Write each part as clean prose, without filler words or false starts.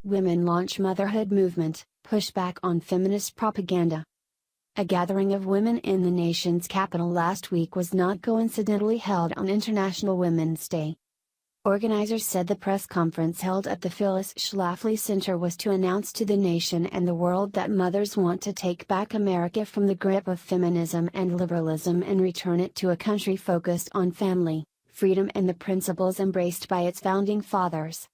Women launch Motherhood movement, pushback on feminist propaganda. A gathering of women in the nation's capital last week was not coincidentally held on International Women's Day. Organizers said the press conference held at the Phyllis Schlafly Center was to announce to the nation and the world that mothers want to take back America from the grip of feminism and liberalism and return it to a country focused on family, freedom and the principles embraced by its founding fathers.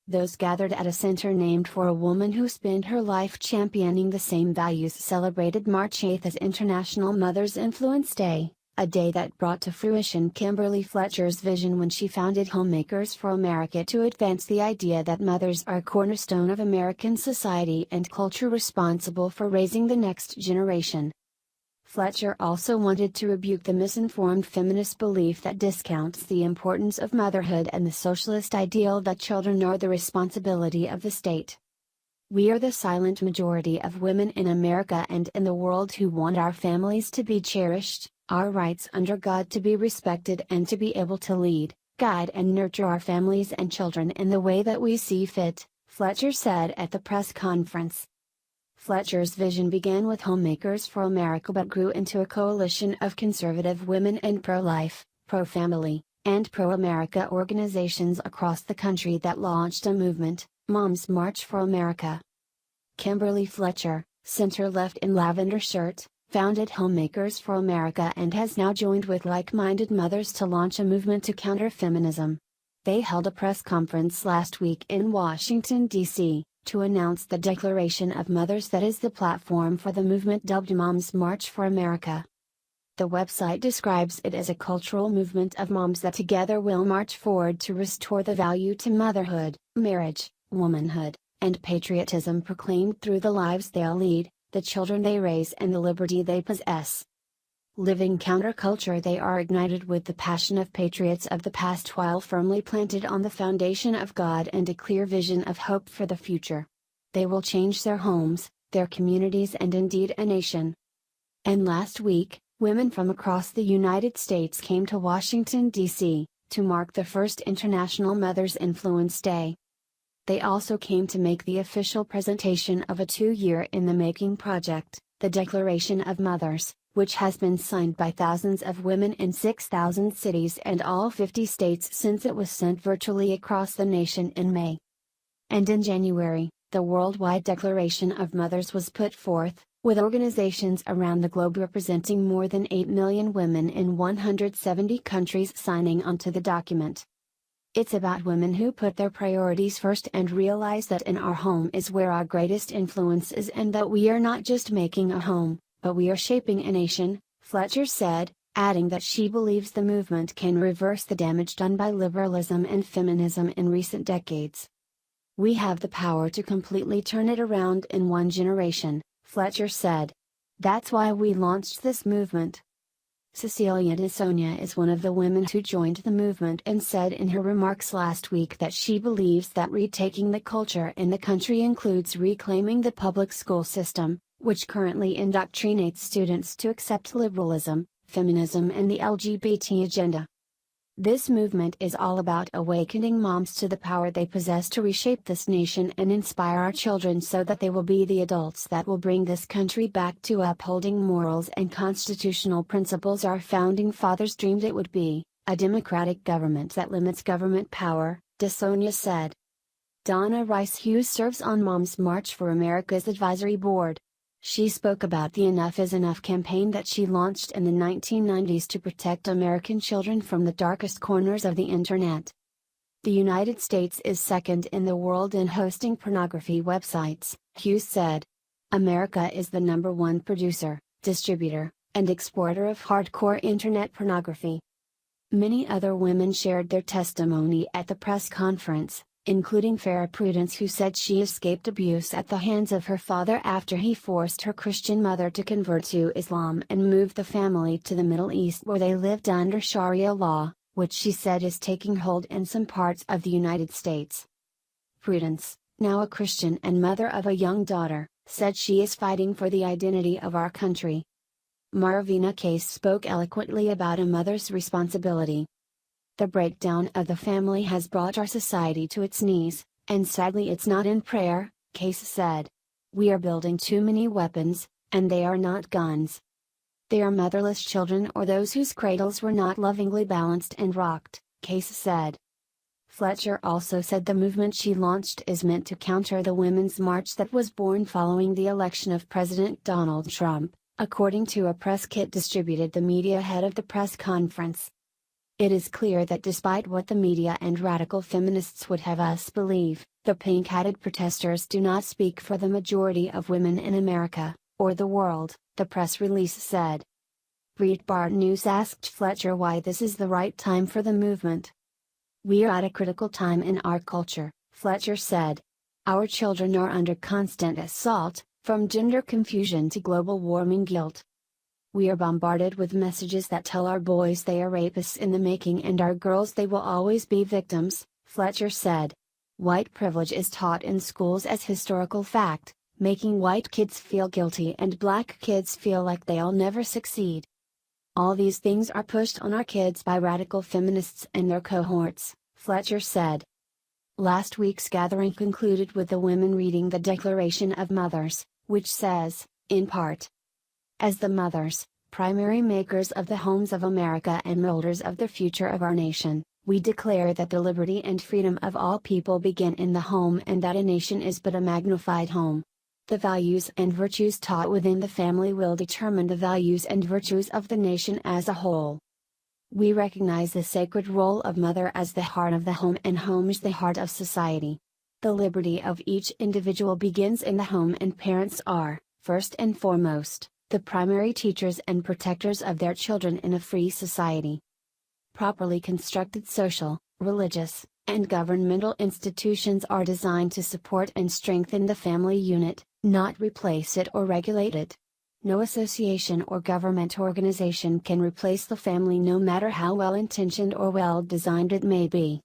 Those gathered at a center named for a woman who spent her life championing the same values celebrated March 8 as International Mothers Influence Day, a day that brought to fruition Kimberly Fletcher's vision when she founded Homemakers for America to advance the idea that mothers are a cornerstone of American society and culture responsible for raising the next generation. Fletcher also wanted to rebuke the misinformed feminist belief that discounts the importance of motherhood and the socialist ideal that children are the responsibility of the state. We are the silent majority of women in America and in the world who want our families to be cherished, our rights under God to be respected and to be able to lead, guide and nurture our families and children in the way that we see fit, Fletcher said at the press conference. Fletcher's vision began with Homemakers for America but grew into a coalition of conservative women and pro-life, pro-family, and pro-America organizations across the country that launched a movement, Moms March for America. Kimberly Fletcher, center-left in lavender shirt, founded Homemakers for America and has now joined with like-minded mothers to launch a movement to counter feminism. They held a press conference last week in Washington, D.C., to announce the Declaration of Mothers that is the platform for the movement dubbed Moms March for America. The website describes it as a cultural movement of moms that together will march forward to restore the value to motherhood, marriage, womanhood, and patriotism proclaimed through the lives they'll lead, the children they raise and the liberty they possess. Living counterculture, they are ignited with the passion of patriots of the past while firmly planted on the foundation of God and a clear vision of hope for the future. They will change their homes, their communities and indeed a nation. And last week, women from across the United States came to Washington, D.C., to mark the first International Mothers Influence Day. They also came to make the official presentation of a 2-year-in-the-making project, the Declaration of Mothers, which has been signed by thousands of women in 6,000 cities and all 50 states since it was sent virtually across the nation in May. And in January, the worldwide Declaration of Mothers was put forth, with organizations around the globe representing more than 8 million women in 170 countries signing onto the document. It's about women who put their priorities first and realize that in our home is where our greatest influence is and that we are not just making a home, but we are shaping a nation, Fletcher said, adding that she believes the movement can reverse the damage done by liberalism and feminism in recent decades. We have the power to completely turn it around in one generation, Fletcher said. That's why we launched this movement. Cecilia DeSonia is one of the women who joined the movement and said in her remarks last week that she believes that retaking the culture in the country includes reclaiming the public school system, which currently indoctrinates students to accept liberalism, feminism and the LGBT agenda. This movement is all about awakening moms to the power they possess to reshape this nation and inspire our children so that they will be the adults that will bring this country back to upholding morals and constitutional principles our founding fathers dreamed it would be, a democratic government that limits government power, DeSonia said. Donna Rice Hughes serves on Moms March for America's advisory board. She spoke about the Enough is Enough campaign that she launched in the 1990s to protect American children from the darkest corners of the Internet. The United States is second in the world in hosting pornography websites, Hughes said. America is the #1 producer, distributor, and exporter of hardcore Internet pornography. Many other women shared their testimony at the press conference, including Farrah Prudence, who said she escaped abuse at the hands of her father after he forced her Christian mother to convert to Islam and move the family to the Middle East where they lived under Sharia law, which she said is taking hold in some parts of the United States. Prudence, now a Christian and mother of a young daughter, said she is fighting for the identity of our country. Marvina Case spoke eloquently about a mother's responsibility. The breakdown of the family has brought our society to its knees, And sadly it's not in prayer, Case said. We are building too many weapons, and they are not guns. They are motherless children or those whose cradles were not lovingly balanced and rocked, Case said. Fletcher also said the movement she launched is meant to counter the Women's March that was born following the election of President Donald Trump, according to a press kit distributed the media ahead of the press conference. It is clear that despite what the media and radical feminists would have us believe, the pink-hatted protesters do not speak for the majority of women in America, or the world, the press release said. Breitbart News asked Fletcher why this is the right time for the movement. We are at a critical time in our culture, Fletcher said. Our children are under constant assault, from gender confusion to global warming guilt. We are bombarded with messages that tell our boys they are rapists in the making and our girls they will always be victims, Fletcher said. White privilege is taught in schools as historical fact, making white kids feel guilty and black kids feel like they'll never succeed. All these things are pushed on our kids by radical feminists and their cohorts, Fletcher said. Last week's gathering concluded with the women reading the Declaration of Mothers, which says, in part, as the mothers, primary makers of the homes of America and molders of the future of our nation, we declare that the liberty and freedom of all people begin in the home and that a nation is but a magnified home. The values and virtues taught within the family will determine the values and virtues of the nation as a whole. We recognize the sacred role of mother as the heart of the home and home is the heart of society. The liberty of each individual begins in the home and parents are, first and foremost, the primary teachers and protectors of their children in a free society. Properly constructed social, religious, and governmental institutions are designed to support and strengthen the family unit, not replace it or regulate it. No association or government organization can replace the family no matter how well intentioned or well designed it may be.